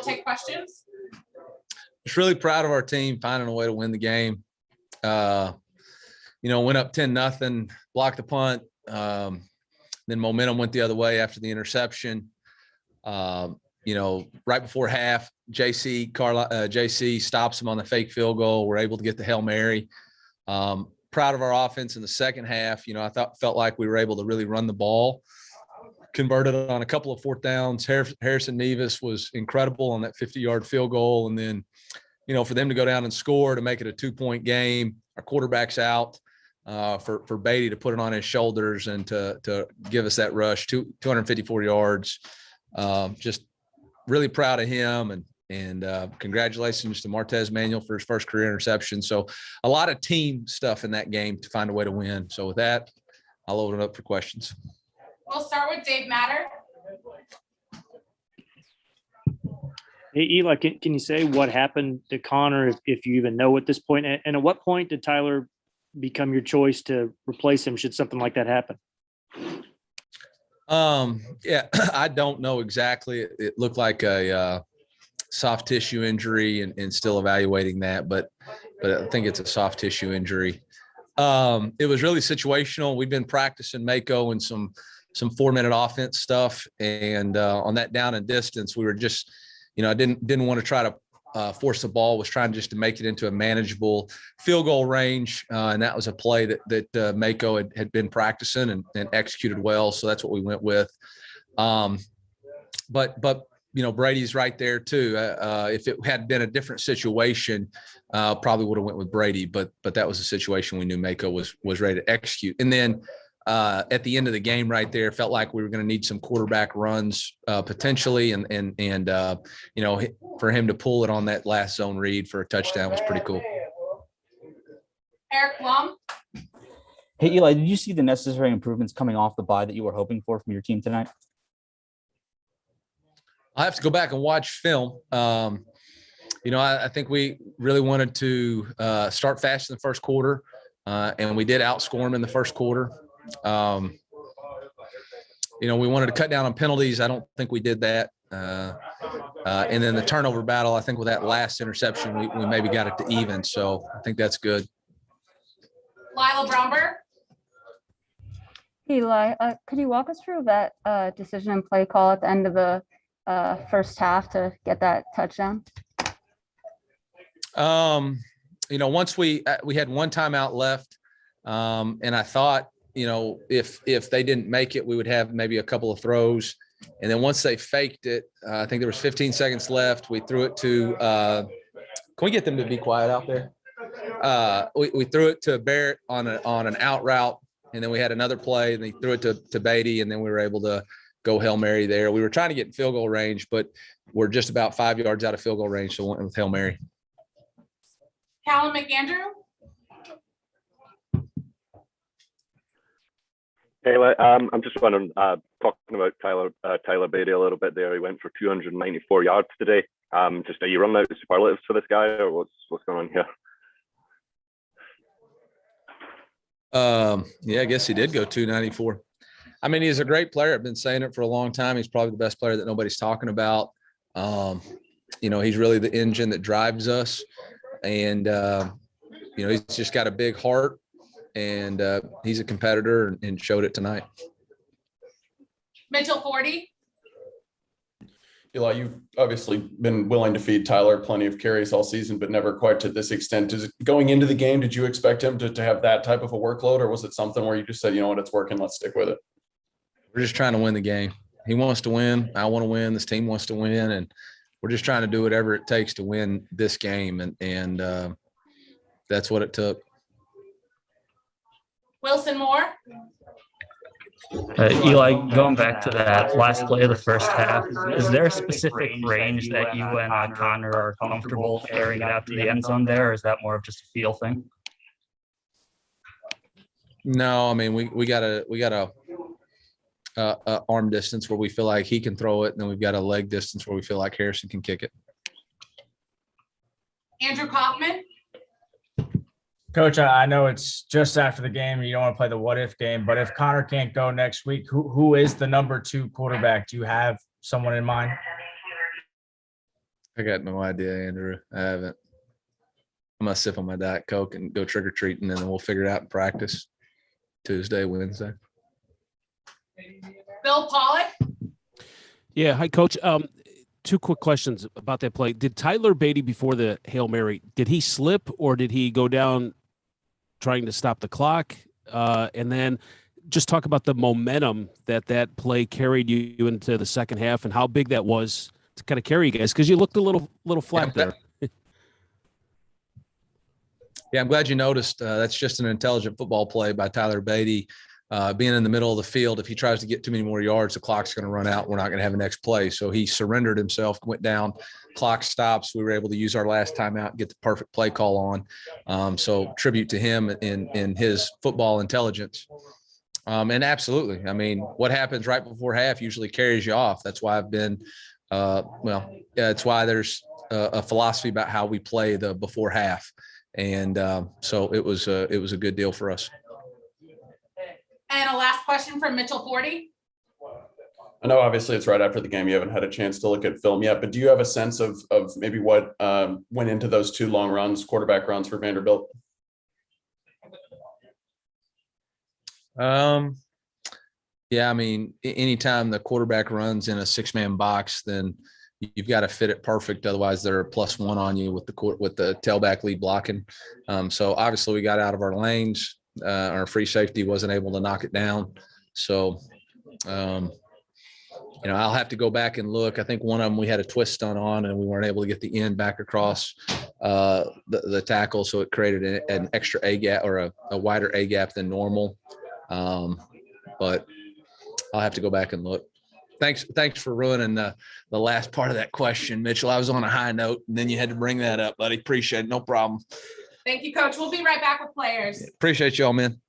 we'll take questions. Just really proud of our team finding a way to win the game. Went up 10-0, blocked the punt. Then momentum went the other way after the interception. Right before half, JC stops him on the fake field goal. We're able to get the Hail Mary. Proud of our offense in the second half. Felt like we were able to really run the ball. Converted on a couple of fourth downs. Harrison Nevis was incredible on that 50-yard field goal. And then, for them to go down and score to make it a 2-point game, our quarterback's out for Beatty to put it on his shoulders and to give us that rush, 254 yards. Just really proud of him and congratulations to Martez Manuel for his first career interception. So a lot of team stuff in that game to find a way to win. So with that, I'll open it up for questions. We'll start with Dave Matter. Hey, Eli, can you say what happened to Connor, if you even know at this point? And at what point did Tyler become your choice to replace him should something like that happen? Yeah, I don't know exactly. It looked like a soft tissue injury and still evaluating that, but I think it's a soft tissue injury. It was really situational. We've been practicing Mako and some 4-minute offense stuff. And on that down and distance, we were just, I didn't want to try to force the ball, was trying just to make it into a manageable field goal range. And that was a play that Mako had been practicing and executed well. So that's what we went with. But Brady's right there too. If it had been a different situation, probably would have went with Brady, but that was a situation we knew Mako was ready to execute. And then at the end of the game right there, felt like we were going to need some quarterback runs potentially. And for him to pull it on that last zone read for a touchdown was pretty cool. Eric Blum. Hey, Eli, did you see the necessary improvements coming off the bye that you were hoping for from your team tonight? I have to go back and watch film. I think we really wanted to start fast in the first quarter, and we did outscore them in the first quarter. We wanted to cut down on penalties. I don't think we did that. And then the turnover battle, I think with that last interception, we maybe got it to even. So I think that's good. Lila Bromberg. Eli, could you walk us through that decision and play call at the end of the first half to get that touchdown? Once we had one timeout left, and I thought, if they didn't make it, we would have maybe a couple of throws. And then once they faked it, I think there was 15 seconds left. We threw it to can we get them to be quiet out there? We threw it to Barrett on an out route, and then we had another play, and they threw it to Beatty, and then we were able to go Hail Mary there. We were trying to get in field goal range, but we're just about 5 yards out of field goal range, so we went with Hail Mary. Callum McAndrew. Hey, I'm just wondering, talking about Tyler Beatty a little bit there. He went for 294 yards today. Are you running out of superlatives for this guy, or what's going on here? Yeah, I guess he did go 294. I mean, he's a great player. I've been saying it for a long time. He's probably the best player that nobody's talking about. He's really the engine that drives us. And, he's just got a big heart, and he's a competitor and showed it tonight. Mitchell 40. Eli, you've obviously been willing to feed Tyler plenty of carries all season, but never quite to this extent. Going into the game, did you expect him to have that type of a workload, or was it something where you just said, it's working, let's stick with it? We're just trying to win the game. He wants to win. I want to win. This team wants to win. And we're just trying to do whatever it takes to win this game. And that's what it took. Wilson Moore. Eli, going back to that last play of the first half, is there a specific range that you and Connor are comfortable carrying it out to the end zone there, or is that more of just a feel thing? No, I mean, we got a arm distance where we feel like he can throw it, and then we've got a leg distance where we feel like Harrison can kick it. Andrew Kaufman. Coach, I know it's just after the game and you don't want to play the what-if game, but if Connor can't go next week, who is the number 2 quarterback? Do you have someone in mind? I got no idea, Andrew. I haven't. I'm gonna sip on my Diet Coke and go trick or treating, and then we'll figure it out in practice Tuesday, Wednesday. Bill Pollock, Yeah. Hi, Coach. Two quick questions about that play. Did Tyler Beatty, before the Hail Mary, did he slip or did he go down trying to stop the clock? And then just talk about the momentum that play carried you into the second half and how big that was to kind of carry you guys, because you looked a little flat there. Yeah, I'm glad you noticed. That's just an intelligent football play by Tyler Beatty. Being in the middle of the field, if he tries to get too many more yards, the clock's going to run out. We're not going to have a next play. So he surrendered himself, went down, clock stops. We were able to use our last timeout and get the perfect play call on. So tribute to him in his football intelligence. And absolutely, I mean, what happens right before half usually carries you off. That's why I've been, it's why there's a philosophy about how we play the before half. And so it was a good deal for us. and a last question from Mitchell Forty. I know obviously it's right after the game. You haven't had a chance to look at film yet, but do you have a sense of maybe what went into those two long runs, quarterback runs for Vanderbilt? Yeah, I mean, anytime the quarterback runs in a 6-man box, then you've got to fit it perfect. Otherwise, they're +1 on you with the tailback lead blocking. So obviously, we got out of our lanes. Our free safety wasn't able to knock it down. So, I'll have to go back and look. I think one of them we had a twist stunt on, and we weren't able to get the end back across the tackle, so it created an extra A gap or a wider A gap than normal. But I'll have to go back and look. Thanks for ruining the last part of that question, Mitchell. I was on a high note, and then you had to bring that up, buddy. Appreciate it. No problem. Thank you, Coach. We'll be right back with players. Appreciate y'all, man.